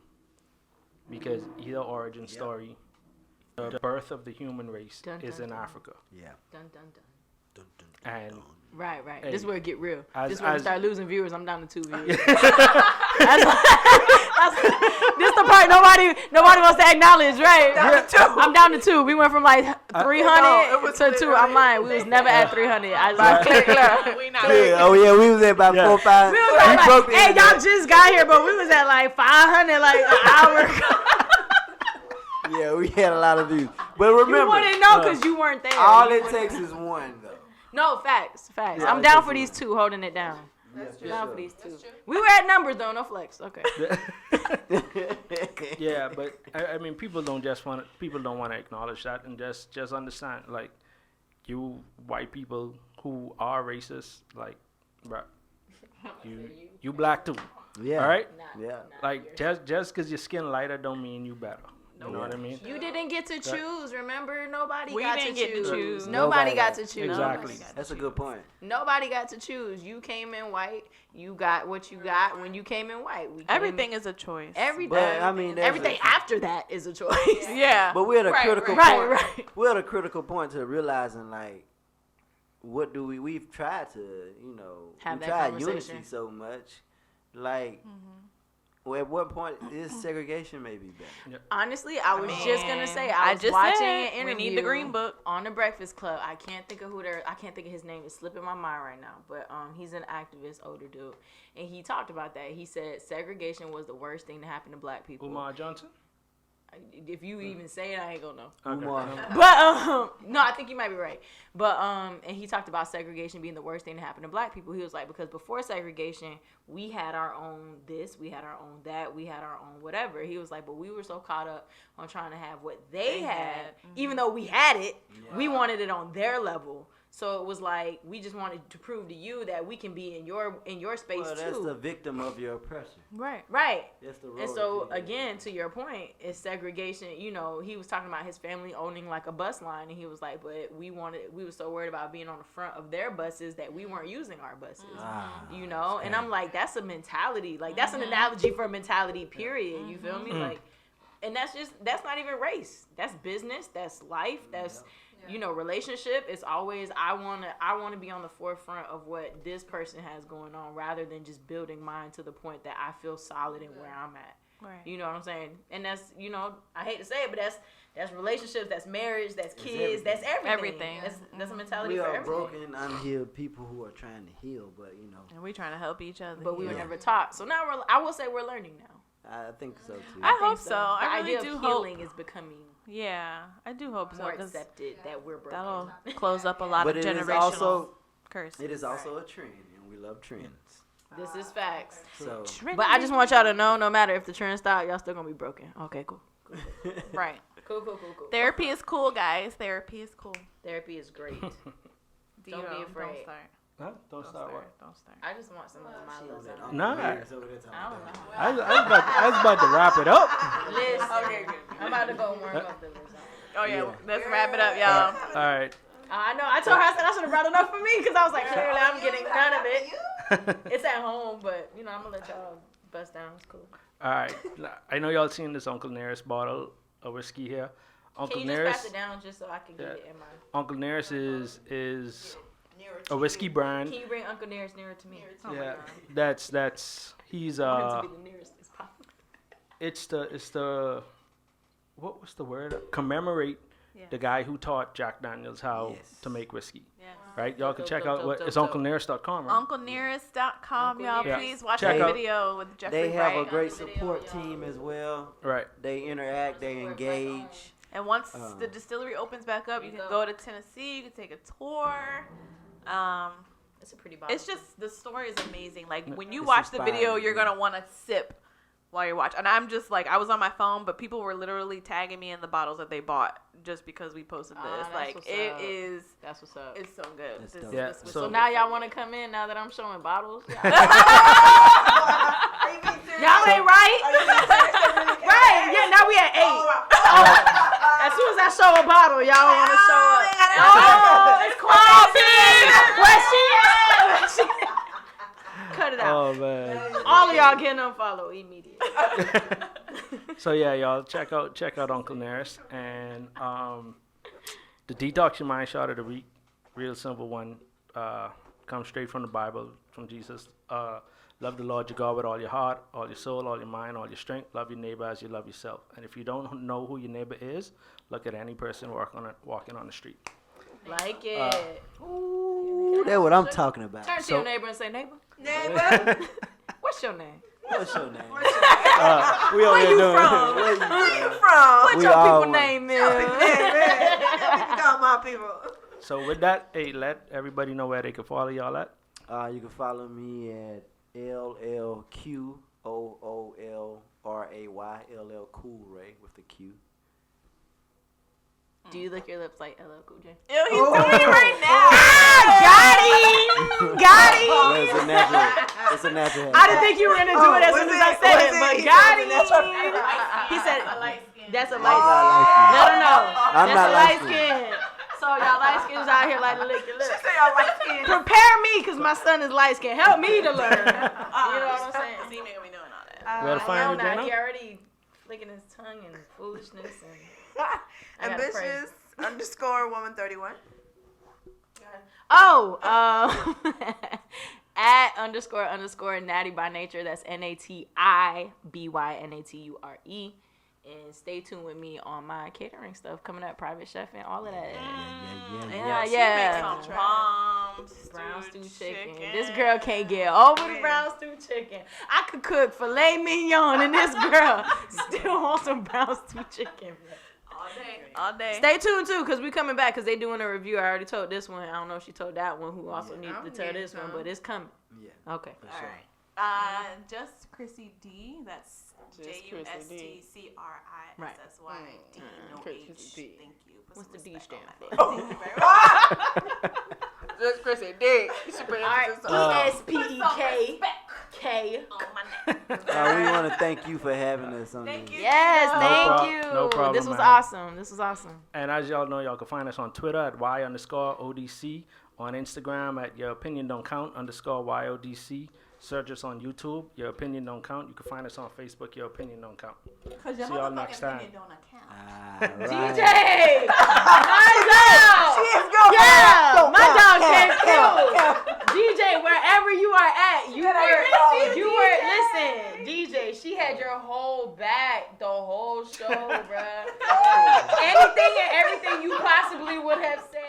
because either origin story, the birth of the human race Dun, is dun, in dun. Africa, Yeah. Dun, dun, dun. Dun, dun, dun, and dun. Right. Hey, This is where it get real. as- This is where we as- start losing viewers. I'm down to 2 viewers. This the part nobody wants to acknowledge, right? I'm down to 2. We went from like 300 No, it was to 2. literally- I'm lying. We was never at 300. I just We not. Yeah, oh yeah, we was at about Yeah. 4 or 5. We was at like, broke the hey, internet. y'all just got here, but we was at like 500 like an hour ago. Yeah, we had a lot of views. But You remember, wouldn't know because you weren't there. all You it wouldn't takes know. is one though. No, facts. Yeah, I'm it down takes for these one. 2 holding it down. That's Down for these 2. We were at numbers though, no flex. Okay. yeah, but I mean, people don't want to acknowledge that and just understand, like, you white people who are racist, like, bruh, you black too, Yeah. all right? Yeah. Like, just because your skin lighter don't mean you better. You know what I mean? You didn't get to choose. Remember, nobody We got didn't to get to choose. choose. Nobody Nobody got got to choose. Exactly. That's a good point. Nobody got to choose. You came in white. You got what you got when you came in white. We came Everything is a choice. Everything. But I mean, there's Everything after that is a choice. Yeah. But we're at a Right, critical right. point. Right. We're at a critical point to realizing, like, what do we've tried to, Have we that tried conversation. unity so much. Like, well, at what point is segregation maybe better? Honestly, I was just gonna say I was just watching said, an we interview need the Green Book. on the Breakfast Club. I can't think of his name. It's slipping my mind right now. But he's an activist, older dude, and he talked about that. He said segregation was the worst thing to happen to black people. Umar Johnson? If you even say it, I ain't gonna know. Okay. Umar. But no, I think you might be right. But and he talked about segregation being the worst thing to happen to black people. He was like, because before segregation, we had our own this, we had our own that, we had our own whatever. He was like, but we were so caught up on trying to have what they had, even though we had it, we wanted it on their level. So it was like we just wanted to prove to you that we can be in your space Well, too. that's the victim of your oppressor. Right. Right. That's the And road so that you- again, to your point, is segregation. He was talking about his family owning like a bus line, and he was like, "But we were so worried about being on the front of their buses that we weren't using our buses." And I'm like, that's a mentality. Like that's an analogy for a mentality. Period. You feel me? Like, and that's not even race. That's business. That's life. That's relationship. It's always I want to be on the forefront of what this person has going on, rather than just building mine to the point that I feel solid in where I'm at. Right. You know what I'm saying? And that's I hate to say it, but that's relationships, that's marriage, that's kids, that's everything. That's a mentality we for are everything. broken, unhealed people who are trying to heal, but And we trying to help each other. But we were Yeah. never taught. So now I will say we're learning now. I think so too. I hope think so. I The really idea do of hope. healing is becoming Yeah, I do hope so. more 'Cause accepted that we're broken. that'll close up a lot But of it is generational also curses. it is also a trend, and we love trends. This is facts. So But I just want y'all to know, no matter if the trend stop, y'all still gonna be broken. Okay, cool. Right. Cool. Therapy is cool, guys. Therapy is cool. Therapy is great. Don't be Don't afraid. start. Huh? Don't start what? Don't start. I just want some of my listen. Nah. I don't know. I was about to wrap it up. Listen, I'm about to go warm up the lasagna. Oh yeah, Yeah. let's wrap it up, y'all. All right. I know. I told her I said I should have brought enough for me because I was like, clearly I'm getting none of it. It's at home, but you know I'm gonna let y'all bust down. It's cool. All right. I know y'all seen this Uncle Nearest bottle of whiskey here. Uncle Can you just Nearest. pass it down just so I can get it in my? Uncle Nearest is a whiskey brand. Can you bring Uncle Nearest nearer to me? Oh Yeah, my God. that's he's I want him to be the nearest as possible. it's the what was the word? Commemorate the guy who taught Jack Daniels how to make whiskey. Yes. Right? Y'all can check out it's dope. unclenearest.com, right? UncleNearest.com, y'all. Yeah. Please watch Check the out- video with Jeffrey They have Wright. a great support team as well. Right. They interact, they engage. And once the distillery opens back up, you can go to Tennessee. You can take a tour. It's a pretty bottle. It's just the story is amazing. Like when you It's watch the inspiring, video, you're yeah. gonna want to sip while you're watching. And I'm just like, I was on my phone, but people were literally tagging me in the bottles that they bought just because we posted this. that's Like what's it up. is, That's what's up. it's so good. That's This- dope. Yeah, this was so- So now y'all want to come in now that I'm showing bottles? Y'all Are you being serious? ain't right. Right. Yeah. Now we at 8. As soon as I show a bottle, y'all want to show up. Oh, it's question. Cut it out. Oh man. All of y'all getting unfollowed immediately. So yeah, y'all check out Uncle Nearest and the Detox Your Mind shot of the week. Real simple one. Comes straight from the Bible, from Jesus. Love the Lord your God with all your heart, all your soul, all your mind, all your strength. Love your neighbor as you love yourself. And if you don't know who your neighbor is, look at any person walking on the street. Like it. That's what I'm talking about. Turn to your neighbor and say, neighbor, Neighbor. what's your name? What's your name? We over here doing from? Where you Where you from? from? What We your all people one. name is? You got my people. So with that, hey, let everybody know where they can follow y'all at. You can follow me at LLQOOLRAY, LL Cool Ray with the Q. Do you lick your lips like LL Cool J? Ew, he's doing it right now. Got him! Well, it's a natural I didn't think you were gonna do it as was soon as I it? said Was it, it? but He got said him. that's right. He said that's a I'm light not skin. light Let her know. I'm That's not a light light skin. So y'all light skins out here like to lick your lips. Say y'all light skin. Prepare me, cause my son is light skin. Help me to learn. You know what I'm saying? See, me gonna be doing all that. Where to find Hell you, nah, Jenna? he already flicking his tongue and foolishness and I gotta pray. Ambitious _woman31. Oh, at __ natty by nature. That's NATIBYNATURE. And stay tuned with me on my catering stuff coming up, private chef and all of that. Yeah. She makes some bombs, Brown stew chicken. This girl can't get over the brown stew chicken. I could cook filet mignon and this girl still wants some brown stew chicken. all day. Stay tuned too, cause we coming back, cause they doing a review. I already told this one. I don't know if she told that one, who also needs to tell this one, but it's coming. Yeah. Okay. For All sure. right. Just Chrissy D. That's Just Chrissy D. JUSTCRISSYD. No Chrissy H. D. Thank you. Put What's some the D respect stand on for? that. Thank you very much. Just Chrissy D. You should put All right. emphasis on ESPEK. On my neck. We want to thank you for having us on Thank this. you. Yes, thank prob- you. no problem, This was man. awesome. This was awesome. And as y'all know, y'all can find us on Twitter at Y_ODC, on Instagram at Your Opinion Don't Count _YODC. Search us on YouTube, Your Opinion Don't Count. You can find us on Facebook, Your Opinion Don't Count. Because See y'all next time. don't account. All right. DJ! My dog! She is going Yeah! Don't My count, dog count, came count, through. DJ, wherever you are at, you were, listen, DJ, she had your whole back the whole show, bruh. Anything and everything you possibly would have said.